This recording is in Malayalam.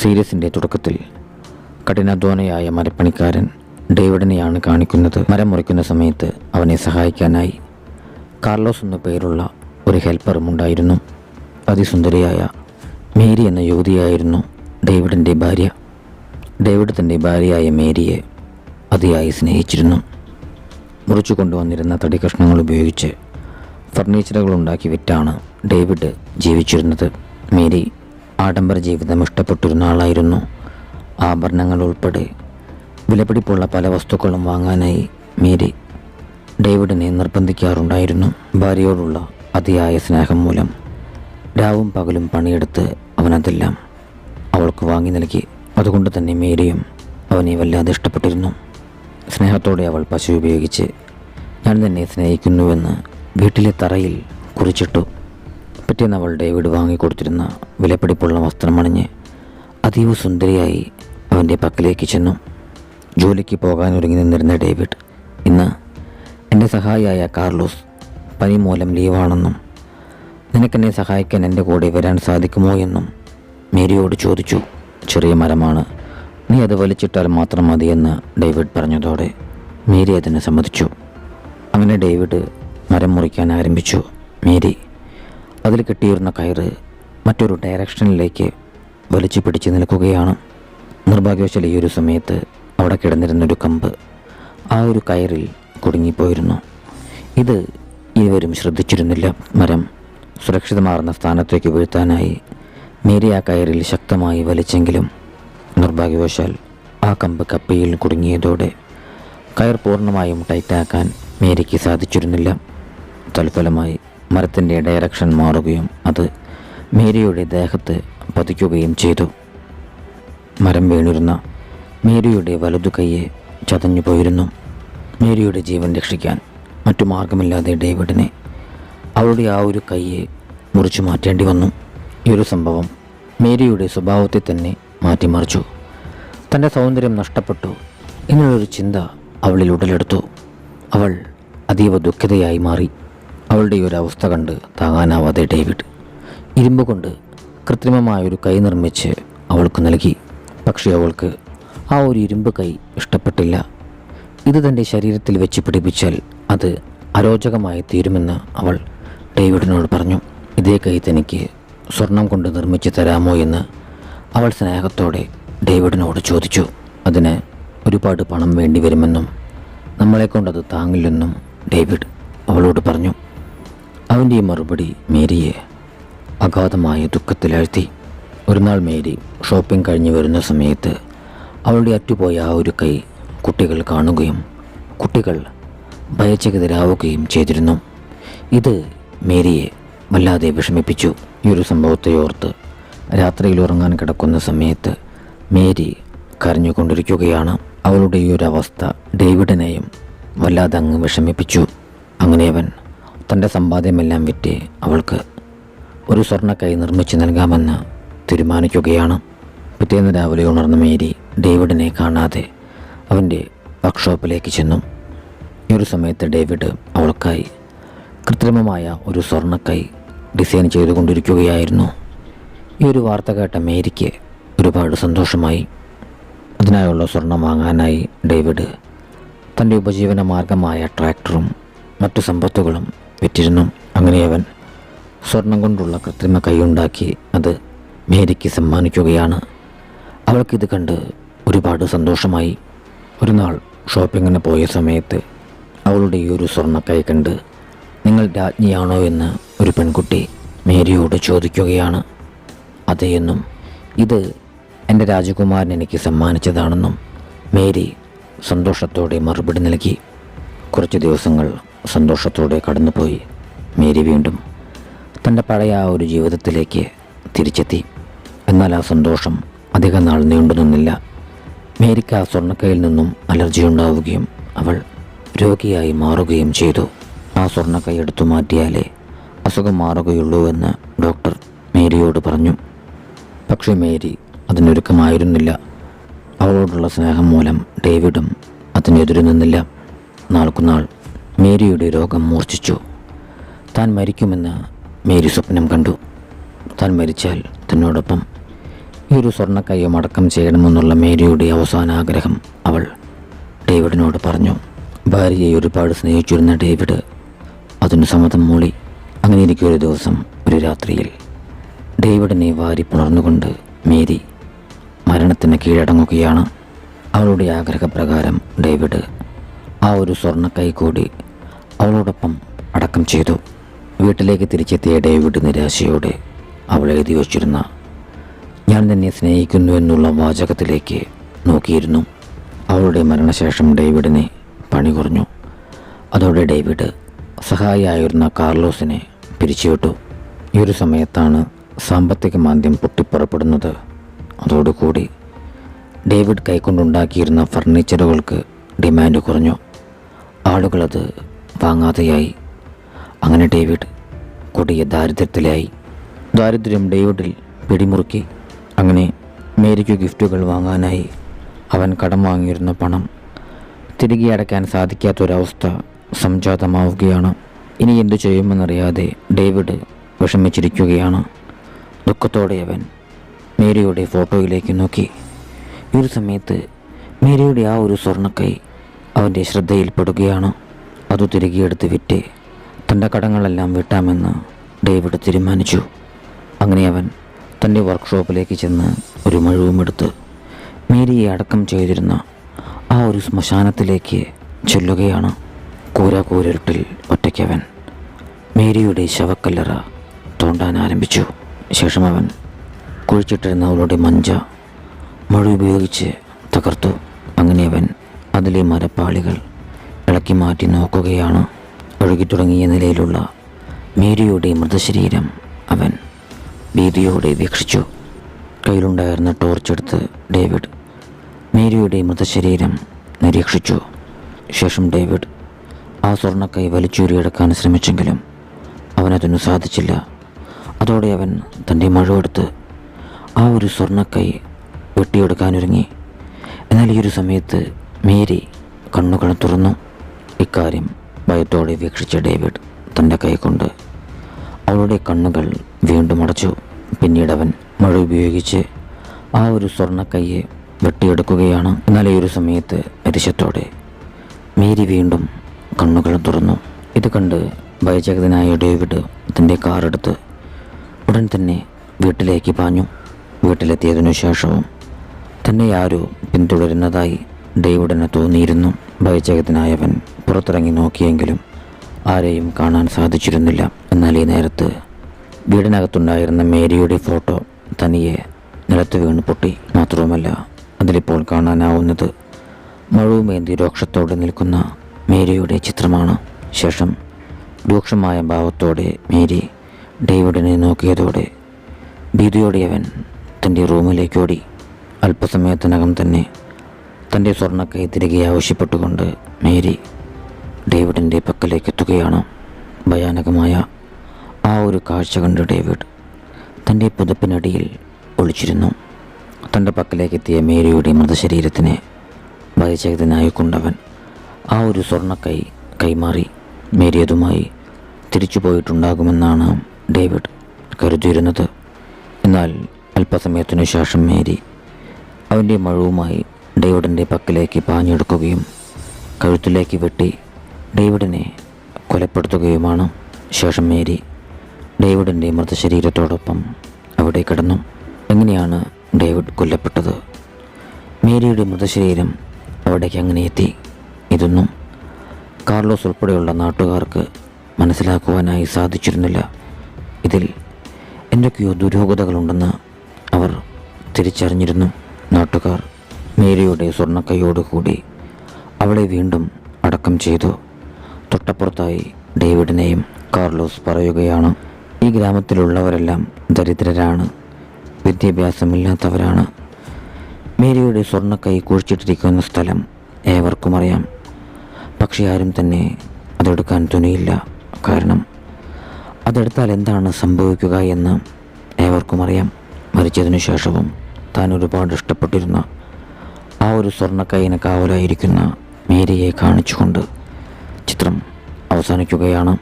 സീരീസിൻ്റെ തുടക്കത്തിൽ കഠിനാധ്വാനിയായ മരപ്പണിക്കാരൻ ഡേവിഡിനെയാണ് കാണിക്കുന്നത്. മരം മുറിക്കുന്ന സമയത്ത് അവനെ സഹായിക്കാനായി കാർലോസ് എന്നു പേരുള്ള ഒരു ഹെൽപ്പറും ഉണ്ടായിരുന്നു. അതിസുന്ദരിയായ മേരി എന്ന യുവതിയായിരുന്നു ഡേവിഡിൻ്റെ ഭാര്യ. ഡേവിഡ് തൻ്റെ ഭാര്യയായ മേരിയെ അതിയായി സ്നേഹിച്ചിരുന്നു. മുറിച്ചു കൊണ്ടുവന്നിരുന്ന തടി കഷ്ണങ്ങൾ ഉപയോഗിച്ച് ഫർണിച്ചറുകൾ ഉണ്ടാക്കി വിറ്റാണ് ഡേവിഡ് ജീവിച്ചിരുന്നത്. മേരി ആഡംബര ജീവിതം ഇഷ്ടപ്പെട്ടിരുന്ന ആളായിരുന്നു. ആഭരണങ്ങൾ ഉൾപ്പെടെ വിലപിടിപ്പുള്ള പല വസ്തുക്കളും വാങ്ങാനായി മേരി ഡേവിഡിനെ നിർബന്ധിക്കാറുണ്ടായിരുന്നു. ഭാര്യയോടുള്ള അതിയായ സ്നേഹം മൂലം രാവും പകലും പണിയെടുത്ത് അവനതെല്ലാം അവൾക്ക് വാങ്ങി നൽകി. അതുകൊണ്ട് തന്നെ മേരിയും അവനെ വല്ലാതെ ഇഷ്ടപ്പെട്ടിരുന്നു. സ്നേഹത്തോടെ അവൾ പശു ഉപയോഗിച്ച് ഞാൻ തന്നെ സ്നേഹിക്കുന്നുവെന്ന് വീട്ടിലെ തറയിൽ കുറിച്ചിട്ടു. പിറ്റേന്ന് അവൾ ഡേവിഡ് വാങ്ങിക്കൊടുത്തിരുന്ന വിലപിടിപ്പുള്ള വസ്ത്രമണിഞ്ഞ് അതീവ സുന്ദരിയായി അവൻ്റെ പക്കലേക്ക് ചെന്നു. ജോലിക്ക് പോകാനൊരുങ്ങി നിന്നിരുന്ന ഡേവിഡ് ഇന്ന് എൻ്റെ സഹായിയായ കാർലോസ് പനി മൂലം ലീവാണെന്നും നിനക്കെന്നെ സഹായിക്കാൻ എൻ്റെ കൂടെ വരാൻ സാധിക്കുമോ എന്നും മേരിയോട് ചോദിച്ചു. ചെറിയ മരമാണ്, നീ അത് വലിച്ചിട്ടാൽ മാത്രം മതിയെന്ന് ഡേവിഡ് പറഞ്ഞതോടെ മേരി അതിന് സമ്മതിച്ചു. അങ്ങനെ ഡേവിഡ് മരം മുറിക്കാൻ ആരംഭിച്ചു. മേരി അതിൽ കെട്ടിയിരുന്ന കയറ് മറ്റൊരു ഡയറക്ഷനിലേക്ക് വലിച്ചു പിടിച്ച് നിൽക്കുകയാണ്. നിർഭാഗ്യവശാൽ ഈ ഒരു സമയത്ത് അവിടെ കിടന്നിരുന്നൊരു കമ്പ് ആ ഒരു കയറിൽ കുടുങ്ങിപ്പോയിരുന്നു. ഇത് ഇരുവരും ശ്രദ്ധിച്ചിരുന്നില്ല. മരം സുരക്ഷിതമാർന്ന സ്ഥാനത്തേക്ക് വീഴ്ത്താനായി മേരി ആ കയറിൽ ശക്തമായി വലിച്ചെങ്കിലും നിർഭാഗ്യവശാൽ ആ കമ്പ് കപ്പിയിൽ കുടുങ്ങിയതോടെ കയർ പൂർണ്ണമായും ടൈറ്റാക്കാൻ മേരിക്ക് സാധിച്ചിരുന്നില്ല. തൽഫലമായി മരത്തിൻ്റെ ഡയറക്ഷൻ മാറുകയും അത് മേരിയുടെ ദേഹത്ത് പതിക്കുകയും ചെയ്തു. മരം വീണിരുന്ന മേരിയുടെ വലതു കൈയെ ചതഞ്ഞു പോയിരുന്നു. മേരിയുടെ ജീവൻ രക്ഷിക്കാൻ മറ്റു മാർഗമില്ലാതെ ഡേവിഡിനെ അവളുടെ ആ ഒരു കൈയെ മുറിച്ചു മാറ്റേണ്ടി വന്നു. ഈ ഒരു സംഭവം മേരിയുടെ സ്വഭാവത്തെ തന്നെ മാറ്റിമറിച്ചു. തൻ്റെ സൗന്ദര്യം നഷ്ടപ്പെട്ടു എന്നുള്ളൊരു ചിന്ത അവളിൽ ഉടലെടുത്തു. അവൾ അതീവ ദുഃഖിതയായി മാറി. അവളുടെ ഈ ഒരു അവസ്ഥ കണ്ട് താങ്ങാനാവാതെ ഡേവിഡ് ഇരുമ്പ് കൊണ്ട് കൃത്രിമമായൊരു കൈ നിർമ്മിച്ച് അവൾക്ക് നൽകി. പക്ഷേ അവൾക്ക് ആ ഒരു ഇരുമ്പ് കൈ ഇഷ്ടപ്പെട്ടില്ല. ഇത് തൻ്റെ ശരീരത്തിൽ വെച്ച് പിടിപ്പിച്ചാൽ അത് അരോചകമായി തീരുമെന്ന് അവൾ ഡേവിഡിനോട് പറഞ്ഞു. ഇതേ കൈ തനിക്ക് സ്വർണം കൊണ്ട് നിർമ്മിച്ച് തരാമോ എന്ന് അവൾ സ്നേഹത്തോടെ ഡേവിഡിനോട് ചോദിച്ചു. അതിന് ഒരുപാട് പണം വേണ്ടി വരുമെന്നും നമ്മളെക്കൊണ്ടത് താങ്ങില്ലെന്നും ഡേവിഡ് അവളോട് പറഞ്ഞു. അവൻ്റെ ഈ മറുപടി മേരിയെ അഗാധമായ ദുഃഖത്തിലാഴ്ത്തി. ഒരു നാൾ മേരി ഷോപ്പിംഗ് കഴിഞ്ഞ് വരുന്ന സമയത്ത് അവളുടെ അറ്റുപോയ ആ ഒരു കൈ കുട്ടികൾ കാണുകയും കുട്ടികൾ ഭയചകിതരാവുകയും ചെയ്തിരുന്നു. ഇത് മേരിയെ വല്ലാതെ വിഷമിപ്പിച്ചു. ഈ ഒരു സംഭവത്തെ ഓർത്ത് രാത്രിയിൽ ഉറങ്ങാൻ കിടക്കുന്ന സമയത്ത് മേരി കരഞ്ഞുകൊണ്ടിരിക്കുകയാണ്. അവളുടെ ഈ ഒരു അവസ്ഥ ഡേവിഡിനെയും വല്ലാതെ അങ്ങ് വിഷമിപ്പിച്ചു. അങ്ങനെ അവൻ തൻ്റെ സമ്പാദ്യമെല്ലാം വിറ്റ് അവൾക്ക് ഒരു സ്വർണ്ണക്കൈ നിർമ്മിച്ച് നൽകാമെന്ന് തീരുമാനിക്കുകയാണ്. പിറ്റേന്ന് രാവിലെ ഉണർന്ന മേരി ഡേവിഡിനെ കാണാതെ അവൻ്റെ വർക്ക്ഷോപ്പിലേക്ക് ചെന്നു. ഈ ഒരു സമയത്ത് ഡേവിഡ് അവൾക്കായി കൃത്രിമമായ ഒരു സ്വർണ്ണക്കൈ ഡിസൈൻ ചെയ്തുകൊണ്ടിരിക്കുകയായിരുന്നു. ഈ ഒരു വാർത്ത കേട്ട മേരിക്ക് ഒരുപാട് സന്തോഷമായി. അതിനായുള്ള സ്വർണം വാങ്ങാനായി ഡേവിഡ് തൻ്റെ ഉപജീവന മാർഗമായ ട്രാക്ടറും മറ്റു സമ്പത്തുകളും വിറ്റിരുന്നു. അങ്ങനെ അവൻ സ്വർണം കൊണ്ടുള്ള കൃത്രിമ കൈയുണ്ടാക്കി അത് മേരിക്ക് സമ്മാനിക്കുകയാണ്. അവൾക്കിത് കണ്ട് ഒരുപാട് സന്തോഷമായി. ഒരു നാൾ ഷോപ്പിങ്ങിന് പോയ സമയത്ത് അവളുടെ ഈ ഒരു സ്വർണ്ണക്കൈ കണ്ട് നിങ്ങൾ രാജ്ഞിയാണോ എന്ന് ഒരു പെൺകുട്ടി മേരിയോട് ചോദിക്കുകയാണ്. അതെയെന്നും ഇത് എൻ്റെ രാജകുമാരൻ എനിക്ക് സമ്മാനിച്ചതാണെന്നും മേരി സന്തോഷത്തോടെ മറുപടി നൽകി. കുറച്ച് ദിവസങ്ങൾ സന്തോഷത്തോടെ കടന്നുപോയി. മേരി വീണ്ടും തൻ്റെ പഴയ ആ ഒരു ജീവിതത്തിലേക്ക് തിരിച്ചെത്തി. എന്നാൽ ആ സന്തോഷം അധിക നാൾ നീണ്ടു നിന്നില്ല. മേരിക്ക് ആ സ്വർണ്ണക്കൈയിൽ നിന്നും അലർജി ഉണ്ടാവുകയും അവൾ രോഗിയായി മാറുകയും ചെയ്തു. ആ സ്വർണ്ണക്കൈ എടുത്തു മാറ്റിയാലേ അസുഖം മാറുകയുള്ളൂ എന്ന് ഡോക്ടർ മേരിയോട് പറഞ്ഞു. പക്ഷേ മേരി അതിനൊരുക്കമായിരുന്നില്ല. അവളോടുള്ള സ്നേഹം മൂലം ഡേവിഡും അതിനെതിരു നിന്നില്ല. നാൾക്കുനാൾ മേരിയുടെ രോഗം മൂർച്ഛിച്ചു. താൻ മരിക്കുമെന്ന് മേരി സ്വപ്നം കണ്ടു. താൻ മരിച്ചാൽ തന്നോടൊപ്പം ഈ ഒരു സ്വർണ്ണക്കൈയും അടക്കം ചെയ്യണമെന്നുള്ള മേരിയുടെ അവസാന ആഗ്രഹം അവൾ ഡേവിഡിനോട് പറഞ്ഞു. ഭാര്യയെ ഒരുപാട് സ്നേഹിച്ചിരുന്ന ഡേവിഡ് അതിന് സമ്മതം മൂളി. അങ്ങനെ ഇരിക്കും ഒരു ദിവസം, ഒരു രാത്രിയിൽ ഡേവിഡിനെ വാരി പുണർന്നുകൊണ്ട് മേരി മരണത്തിന് കീഴടങ്ങുകയാണ്. അവളുടെ ആഗ്രഹപ്രകാരം ഡേവിഡ് ആ ഒരു സ്വർണ്ണക്കൈ കൂടി അവളോടൊപ്പം അടക്കം ചെയ്തു. വീട്ടിലേക്ക് തിരിച്ചെത്തിയ ഡേവിഡ് നിരാശയോടെ അവൾ എഴുതി വച്ചിരുന്ന "ഞാൻ നിന്നെ സ്നേഹിക്കുന്നു" എന്നുള്ള വാചകത്തിലേക്ക് നോക്കിയിരുന്നു. അവളുടെ മരണശേഷം ഡേവിഡിനെ പണി കുറഞ്ഞു. അതോടെ ഡേവിഡ് സഹായിയായിരുന്ന കാർലോസിനെ പിരിച്ചുവിട്ടു. ഈ ഒരു സമയത്താണ് സാമ്പത്തിക മാന്ദ്യം പൊട്ടിപ്പുറപ്പെടുന്നത്. അതോടുകൂടി ഡേവിഡ് കൈക്കൊണ്ടുണ്ടാക്കിയിരുന്ന ഫർണിച്ചറുകൾക്ക് ഡിമാൻഡ് കുറഞ്ഞു. ആളുകളത് വാങ്ങാതെയായി. അങ്ങനെ ഡേവിഡ് കൊടിയ ദാരിദ്ര്യത്തിലായി. ദാരിദ്ര്യം ഡേവിഡിൽ പിടിമുറുക്കി. അങ്ങനെ മേരിക്ക് ഗിഫ്റ്റുകൾ വാങ്ങാനായി അവൻ കടം വാങ്ങിയിരുന്ന പണം തിരികെ അടയ്ക്കാൻ സാധിക്കാത്തൊരവസ്ഥ സംജാതമാവുകയാണ്. ഇനി എന്തു ചെയ്യുമെന്നറിയാതെ ഡേവിഡ് വിഷമിച്ചിരിക്കുകയാണ്. ദുഃഖത്തോടെ അവൻ മേരിയുടെ ഫോട്ടോയിലേക്ക് നോക്കി. ഈ ഒരു സമയത്ത് മേരിയുടെ ആ ഒരു സ്വർണ്ണക്കൈ അവൻ്റെ ശ്രദ്ധയിൽപ്പെടുകയാണ്. അത് തിരികെ എടുത്ത് വിറ്റ് തൻ്റെ കടങ്ങളെല്ലാം വിട്ടാമെന്ന് ഡേവിഡ് തീരുമാനിച്ചു. അങ്ങനെ അവൻ തൻ്റെ വർക്ക്ഷോപ്പിലേക്ക് ചെന്ന് ഒരു മഴുവുമെടുത്ത് മേരിയെ അടക്കം ചെയ്തിരുന്ന ആ ഒരു ശ്മശാനത്തിലേക്ക് ചെല്ലുകയാണ്. കൂരാകൂരിരുട്ടിൽ ഒറ്റയ്ക്കവൻ മേരിയുടെ ശവക്കല്ലറ തോണ്ടാൻ ആരംഭിച്ചു. ശേഷം അവൻ കുഴിച്ചിട്ടിരുന്ന അവളുടെ മഞ്ച മഴ ഉപയോഗിച്ച് തകർത്തു. അങ്ങനെ അവൻ അതിലെ മരപ്പാളികൾ ഇളക്കി മാറ്റി നോക്കുകയാണ്. ഒഴുകിത്തുടങ്ങിയ നിലയിലുള്ള മേരിയുടെ മൃതശരീരം അവൻ ഭീതിയോടെ വീക്ഷിച്ചു. കയ്യിലുണ്ടായിരുന്ന ടോർച്ചെടുത്ത് ഡേവിഡ് മേരിയുടെ മൃതശരീരം നിരീക്ഷിച്ചു. ശേഷം ഡേവിഡ് ആ സ്വർണ്ണക്കൈ വലിച്ചൂരിയെടുക്കാൻ ശ്രമിച്ചെങ്കിലും അവനതിനു സാധിച്ചില്ല. അതോടെ അവൻ തൻ്റെ മഴുവെടുത്ത് ആ ഒരു സ്വർണ്ണക്കൈ വെട്ടിയെടുക്കാനൊരുങ്ങി. എന്നാൽ ഈ ഒരു സമയത്ത് മേരി കണ്ണുകൾ തുറന്നു. ഇക്കാര്യം ഭയത്തോടെ വീക്ഷിച്ച ഡേവിഡ് തൻ്റെ കൈകൊണ്ട് അവളുടെ കണ്ണുകൾ വീണ്ടും അടച്ചു. പിന്നീട് അവൻ മഴ ഉപയോഗിച്ച് ആ ഒരു സ്വർണ്ണക്കൈയെ വെട്ടിയെടുക്കുകയാണ്. എന്നാൽ ഈ ഒരു സമയത്ത് അരിശത്തോടെ മേരി വീണ്ടും കണ്ണുകൾ തുറന്നു. ഇത് കണ്ട് ഭയചകിതനായ ഡേവിഡ് തൻ്റെ കാറെടുത്ത് ഉടൻ തന്നെ വീട്ടിലേക്ക് പാഞ്ഞു. വീട്ടിലെത്തിയതിനു ശേഷവും തന്നെ ആരോ പിന്തുടരുന്നതായി ഡേവിഡിന് തോന്നിയിരുന്നു. ഭയചകിതനായവൻ പുറത്തിറങ്ങി നോക്കിയെങ്കിലും ആരെയും കാണാൻ സാധിച്ചിരുന്നില്ല. എന്നാൽ ഈ നേരത്ത് വീടിനകത്തുണ്ടായിരുന്ന മേരിയുടെ ഫോട്ടോ തനിയെ നിലത്ത് വീണ് പൊട്ടി. മാത്രവുമല്ല, അതിലിപ്പോൾ കാണാനാവുന്നത് മഴുവുമേന്തി രോക്ഷത്തോടെ നിൽക്കുന്ന മേരിയുടെ ചിത്രമാണ്. ശേഷം രൂക്ഷമായ ഭാവത്തോടെ മേരി ഡേവിഡിനെ നോക്കിയതോടെ ഭീതിയോടെ അവൻ തൻ്റെ റൂമിലേക്ക് ഓടി. അല്പസമയത്തിനകം തന്നെ തൻ്റെ സ്വർണ്ണക്കൈ തിരികെ ആവശ്യപ്പെട്ടുകൊണ്ട് മേരി ഡേവിഡിൻ്റെ പക്കലേക്ക് എത്തുകയാണ്. ഭയാനകമായ ആ ഒരു കാഴ്ച കണ്ട് ഡേവിഡ് തൻ്റെ പുതപ്പിനടിയിൽ ഒളിച്ചിരുന്നു. തൻ്റെ പക്കലേക്ക് എത്തിയ മേരിയുടെ മൃതശരീരത്തിനെ ഭയചകിതനായി കൊണ്ടവൻ ആ ഒരു സ്വർണ്ണക്കൈ കൈമാറി. മേരി അതുമായി തിരിച്ചു പോയിട്ടുണ്ടാകുമെന്നാണ് ഡേവിഡ് കരുതിയിരുന്നത്. എന്നാൽ അല്പസമയത്തിനു ശേഷം മേരി അവൻ്റെ മഴുവുമായി ഡേവിഡിൻ്റെ പക്കലേക്ക് പാഞ്ഞെടുക്കുകയും കഴുത്തിലേക്ക് വെട്ടി ഡേവിഡിനെ കൊലപ്പെടുത്തുകയുമാണ്. ശേഷം മേരി ഡേവിഡിൻ്റെ മൃതശരീരത്തോടൊപ്പം അവിടെ കിടന്നു. എങ്ങനെയാണ് ഡേവിഡ് കൊല്ലപ്പെട്ടത്? മേരിയുടെ മൃതശരീരം അവിടേക്ക് അങ്ങനെ എത്തി. ഇതൊന്നും കാർലോസ് ഉൾപ്പെടെയുള്ള നാട്ടുകാർക്ക് മനസ്സിലാക്കുവാനായി സാധിച്ചിരുന്നില്ല. ഇതിൽ എന്തൊക്കെയോ ദുരൂഹതകളുണ്ടെന്ന് അവർ തിരിച്ചറിഞ്ഞിരുന്നു. നാട്ടുകാർ മേരിയുടെ സ്വർണ്ണക്കൈയോടുകൂടി അവളെ വീണ്ടും അടക്കം ചെയ്തു. തൊട്ടപ്പുറത്തായി ഡേവിഡിനെയും കാർലോസ് പറയുകയാണ്, ഈ ഗ്രാമത്തിലുള്ളവരെല്ലാം ദരിദ്രരാണ്, വിദ്യാഭ്യാസമില്ലാത്തവരാണ്. മേരിയുടെ സ്വർണ്ണക്കൈ കുഴിച്ചിട്ടിരിക്കുന്ന സ്ഥലം ഏവർക്കും അറിയാം. പക്ഷേ ആരും തന്നെ അതെടുക്കാൻ തുനിയില്ല. കാരണം അതെടുത്താൽ എന്താണ് സംഭവിക്കുക എന്ന് ഏവർക്കും അറിയാം. മരിച്ചതിനു ശേഷവും താൻ ഒരുപാട് ഇഷ്ടപ്പെട്ടിരുന്ന ആ ഒരു സ്വർണ്ണക്കൈയിന് കാവലായിരിക്കുന്ന മേരിയെ കാണിച്ചുകൊണ്ട് ചിത്രം അവസാനിക്കുകയാണ്.